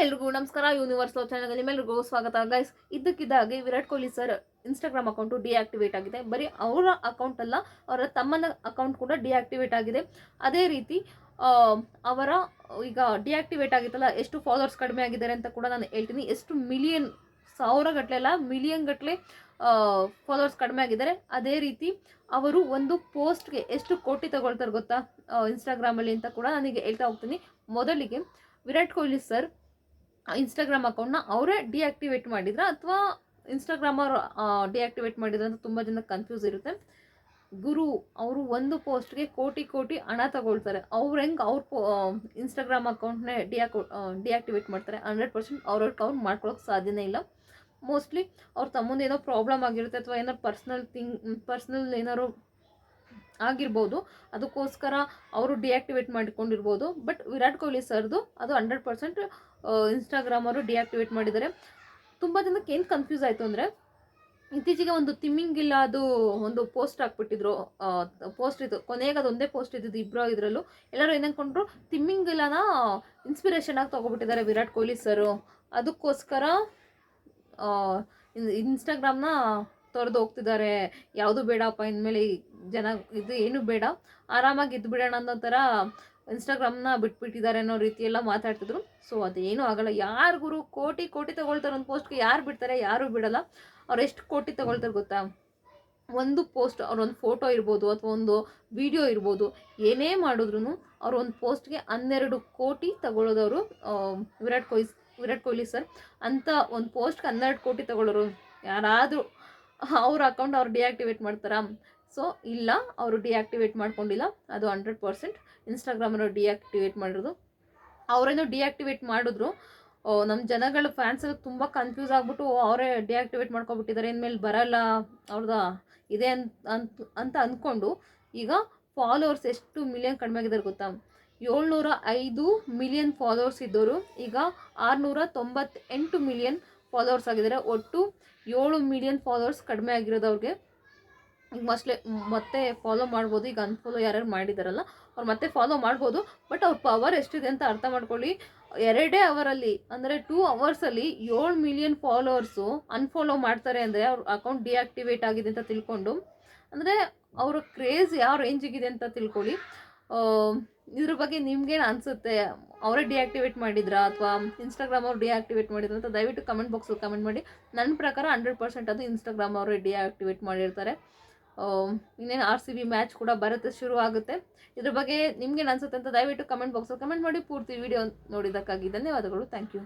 ಎಲ್ರಿಗೂ ನಮಸ್ಕಾರ. Universe love ಚಾನಲ್ಗೆ ನಿಮ್ಮೆಲ್ರಿಗೂ ಸ್ವಾಗತ. ಗೈಸ್, ಇದ್ದಕ್ಕಿದ್ದಾಗೆ Virat Kohli sir Instagram account deactivate ಆಗಿದೆ. ಬರೀ ಅವರ ಅಕೌಂಟ್ ಅಲ್ಲ, ಅವರ ತಮ್ಮನ ಅಕೌಂಟ್ ಕೂಡ ಡಿಆಕ್ಟಿವೇಟ್ ಆಗಿದೆ. ಅದೇ ರೀತಿ ಅವರ ಈಗ ಡಿಆಕ್ಟಿವೇಟ್ ಆಗಿತ್ತಲ್ಲ, ಎಷ್ಟು ಫಾಲೋವರ್ಸ್ ಕಡಿಮೆ ಆಗಿದ್ದಾರೆ ಅಂತ ಕೂಡ ನಾನು ಹೇಳ್ತೀನಿ. ಎಷ್ಟು ಮಿಲಿಯನ್, ಸಾವಿರ ಗಟ್ಟಲೆ ಅಲ್ಲ, ಮಿಲಿಯನ್ ಗಟ್ಟಲೆ ಫಾಲೋವರ್ಸ್ ಕಡಿಮೆ ಆಗಿದ್ದಾರೆ. ಅದೇ ರೀತಿ ಅವರು ಒಂದು ಪೋಸ್ಟ್ಗೆ ಎಷ್ಟು ಕೋಟಿ ತಗೊಳ್ತಾರೆ ಗೊತ್ತಾ ಇನ್ಸ್ಟಾಗ್ರಾಮಲ್ಲಿ ಅಂತ ಕೂಡ ನನಗೆ ಹೇಳ್ತಾ ಹೋಗ್ತೀನಿ. ಮೊದಲಿಗೆ ವಿರಾಟ್ ಕೊಹ್ಲಿ ಸರ್ ಇನ್ಸ್ಟಾಗ್ರಾಮ್ ಅಕೌಂಟ್ನ ಅವರೇ ಡಿಆಕ್ಟಿವೇಟ್ ಮಾಡಿದ್ರ ಅಥವಾ ಇನ್ಸ್ಟಾಗ್ರಾಮ್ ಅವರು ಡಿಆಕ್ಟಿವೇಟ್ ಮಾಡಿದ್ರ ಅಂತ ತುಂಬ ಜನ ಕನ್ಫ್ಯೂಸ್ ಇರುತ್ತೆ. ಗುರು ಅವರು ಒಂದು ಪೋಸ್ಟ್ಗೆ ಕೋಟಿ ಕೋಟಿ ಹಣ ತಗೊಳ್ತಾರೆ. ಅವ್ರು ಹೆಂಗೆ ಅವ್ರ ಇನ್ಸ್ಟಾಗ್ರಾಮ್ ಅಕೌಂಟ್ನೇ ಡಿಆಕ್ಟಿವೇಟ್ ಮಾಡ್ತಾರೆ? 100% ಅವ್ರವ್ರ ಕೌಂಟ್ ಮಾಡ್ಕೊಳಕ್ಕೆ ಸಾಧ್ಯನೇ ಇಲ್ಲ. ಮೋಸ್ಟ್ಲಿ ಅವ್ರ ತಮ್ಮಂದು ಏನೋ ಪ್ರಾಬ್ಲಮ್ ಆಗಿರುತ್ತೆ, ಅಥವಾ ಏನೋ ಪರ್ಸ್ನಲ್ ಏನಾದ್ರು ಆಗಿರ್ಬೋದು, ಅದಕ್ಕೋಸ್ಕರ ಅವರು ಡಿಆಕ್ಟಿವೇಟ್ ಮಾಡಿಕೊಂಡಿರ್ಬೋದು. ಬಟ್ ವಿರಾಟ್ ಕೊಹ್ಲಿ ಸರ್ದು ಅದು 100% ಇನ್ಸ್ಟಾಗ್ರಾಮ್ ಅವರು ಡಿಆಕ್ಟಿವೇಟ್ ಮಾಡಿದ್ದಾರೆ. ತುಂಬ ಜನಕ್ಕೆ ಏನು ಕನ್ಫ್ಯೂಸ್ ಆಯಿತು ಅಂದರೆ, ಇತ್ತೀಚೆಗೆ ಒಂದು ತಿಮ್ಮಿಂಗಿಲ್ಲ ಅದು ಒಂದು ಪೋಸ್ಟ್ ಹಾಕ್ಬಿಟ್ಟಿದ್ರು. ಪೋಸ್ಟ್ ಇದು ಕೊನೆಗೆ ಅದೊಂದೇ ಪೋಸ್ಟ್ ಇದ್ದಿದ್ದು ಇಬ್ಬರು ಇದರಲ್ಲೂ. ಎಲ್ಲರೂ ಏನಂದ್ಕೊಂಡ್ರು, ತಿಮ್ಮಿಂಗಿಲ್ಲನ ಇನ್ಸ್ಪಿರೇಷನ್ ಆಗಿ ತೊಗೊಬಿಟ್ಟಿದ್ದಾರೆ ವಿರಾಟ್ ಕೊಹ್ಲಿ ಸರು. ಅದಕ್ಕೋಸ್ಕರ ಇನ್ಸ್ಟಾಗ್ರಾಮ್ನ ತೊರೆದು ಹೋಗ್ತಿದ್ದಾರೆ. ಯಾವುದು ಬೇಡಪ್ಪ, ಇನ್ಮೇಲೆ ಜನ ಇದು ಏನು ಬೇಡ, ಆರಾಮಾಗಿ ಇದ್ದು ಬಿಡೋಣ ಅನ್ನೋ ಥರ ಇನ್ಸ್ಟಾಗ್ರಾಮ್ನ ಬಿಟ್ಬಿಟ್ಟಿದ್ದಾರೆ ಅನ್ನೋ ರೀತಿ ಎಲ್ಲ ಮಾತಾಡ್ತಿದ್ರು. ಸೊ ಅದೇನೂ ಆಗಲ್ಲ. ಯಾರು ಗುರು ಕೋಟಿ ಕೋಟಿ ತಗೊಳ್ತಾರೆ ಒಂದು ಪೋಸ್ಟ್ಗೆ? ಯಾರು ಬಿಡ್ತಾರೆ? ಯಾರೂ ಬಿಡಲ್ಲ. ಅವ್ರು ಎಷ್ಟು ಕೋಟಿ ತಗೊಳ್ತಾರೆ ಗೊತ್ತಾ? ಒಂದು ಪೋಸ್ಟ್, ಅವ್ರೊಂದು ಫೋಟೋ ಇರ್ಬೋದು ಅಥವಾ ಒಂದು ವಿಡಿಯೋ ಇರ್ಬೋದು, ಏನೇ ಮಾಡಿದ್ರು ಅವ್ರು ಒಂದು ಪೋಸ್ಟ್ಗೆ 12 ಕೋಟಿ ತಗೊಳ್ಳೋದವರು ವಿರಾಟ್ ಕೊಹ್ಲಿ ಸರ್. ಅಂತ ಒಂದು ಪೋಸ್ಟ್ಗೆ 12 ಕೋಟಿ ತಗೊಳ್ಳೋರು ಯಾರಾದರೂ ಅವ್ರ ಅಕೌಂಟ್ ಅವ್ರು ಡಿಆಕ್ಟಿವೇಟ್ ಮಾಡ್ತಾರಾ? ಸೊ ಇಲ್ಲ, ಅವರು ಡಿಆಕ್ಟಿವೇಟ್ ಮಾಡ್ಕೊಂಡಿಲ್ಲ. ಅದು 100% ಇನ್ಸ್ಟಾಗ್ರಾಮನ್ನು ಡಿಆಕ್ಟಿವೇಟ್ ಮಾಡಿರೋದು. ಅವರೇನೋ ಡಿಆಕ್ಟಿವೇಟ್ ಮಾಡಿದ್ರು, ನಮ್ಮ ಜನಗಳ ಫ್ಯಾನ್ಸಲ್ಲಿ ತುಂಬ ಕನ್ಫ್ಯೂಸ್ ಆಗಿಬಿಟ್ಟು ಅವರೇ ಡಿಆಕ್ಟಿವೇಟ್ ಮಾಡ್ಕೊಬಿಟ್ಟಿದ್ದಾರೆ, ಇನ್ಮೇಲೆ ಬರಲ್ಲ ಅವ್ರದ್ದು ಇದೆ ಅಂತ ಅಂದ್ಕೊಂಡು ಈಗ ಫಾಲೋವರ್ಸ್ ಎಷ್ಟು ಮಿಲಿಯನ್ ಕಡಿಮೆ ಆಗಿದ್ದಾರೆ ಗೊತ್ತಾ? 705 ಮಿಲಿಯನ್ ಫಾಲೋವರ್ಸ್ ಇದ್ದವರು ಈಗ 698 ಮಿಲಿಯನ್ ಫಾಲೋವರ್ಸ್ ಆಗಿದ್ದಾರೆ. ಒಟ್ಟು 7 ಮಿಲಿಯನ್ ಫಾಲೋವರ್ಸ್ ಕಡಿಮೆ ಆಗಿರೋದು ಅವ್ರಿಗೆ. ಈಗ ಮತ್ತೆ ಫಾಲೋ ಮಾಡ್ಬೋದು. ಈಗ ಅನ್ಫಾಲೋ ಯಾರ್ಯಾರು ಮಾಡಿದಾರಲ್ಲ ಅವ್ರು ಮತ್ತೆ ಫಾಲೋ ಮಾಡ್ಬೋದು. ಬಟ್ ಅವ್ರ ಪವರ್ ಎಷ್ಟಿದೆ ಅಂತ ಅರ್ಥ ಮಾಡ್ಕೊಳ್ಳಿ. 2 ಅವರಲ್ಲಿ ಅಂದರೆ 2 ಅವರ್ಸಲ್ಲಿ 7 ಮಿಲಿಯನ್ ಫಾಲೋವರ್ಸು ಅನ್ಫಾಲೋ ಮಾಡ್ತಾರೆ ಅಂದರೆ ಅವ್ರ ಅಕೌಂಟ್ ಡಿಆಕ್ಟಿವೇಟ್ ಆಗಿದೆ ಅಂತ ತಿಳ್ಕೊಂಡು, ಅಂದರೆ ಅವರ ಕ್ರೇಜ್ ಯಾವ ರೇಂಜಿಗಿದೆ ಅಂತ ತಿಳ್ಕೊಳ್ಳಿ. ಇದ್ರ ಬಗ್ಗೆ ನಿಮ್ಗೇನು ಅನಿಸುತ್ತೆ? ಅವರೇ ಡಿಆಕ್ಟಿವೇಟ್ ಮಾಡಿದ್ರಾ ಅಥವಾ ಇನ್ಸ್ಟಾಗ್ರಾಮ್ ಅವ್ರು ಡಿಆಕ್ಟಿವೇಟ್ ಮಾಡಿದ್ರು ಅಂತ ದಯವಿಟ್ಟು ಕಮೆಂಟ್ ಬಾಕ್ಸಲ್ಲಿ ಕಮೆಂಟ್ ಮಾಡಿ. ನನ್ನ ಪ್ರಕಾರ 100% ಅದು ಇನ್ಸ್ಟಾಗ್ರಾಮ್ ಅವರೇ ಡಿಆಕ್ಟಿವೇಟ್ ಮಾಡಿರ್ತಾರೆ. ಇನ್ನೇನು RCB ಮ್ಯಾಚ್ ಕೂಡ ಬರುತ್ತೆ, ಶುರು ಆಗುತ್ತೆ. ಇದ್ರ ಬಗ್ಗೆ ನಿಮ್ಗೇನು ಅನಿಸುತ್ತೆ ಅಂತ ದಯವಿಟ್ಟು ಕಮೆಂಟ್ ಬಾಕ್ಸಲ್ಲಿ ಕಮೆಂಟ್ ಮಾಡಿ. ಪೂರ್ತಿ ವಿಡಿಯೋ ನೋಡಿದ್ದಕ್ಕಾಗಿ ಧನ್ಯವಾದಗಳು. Thank you.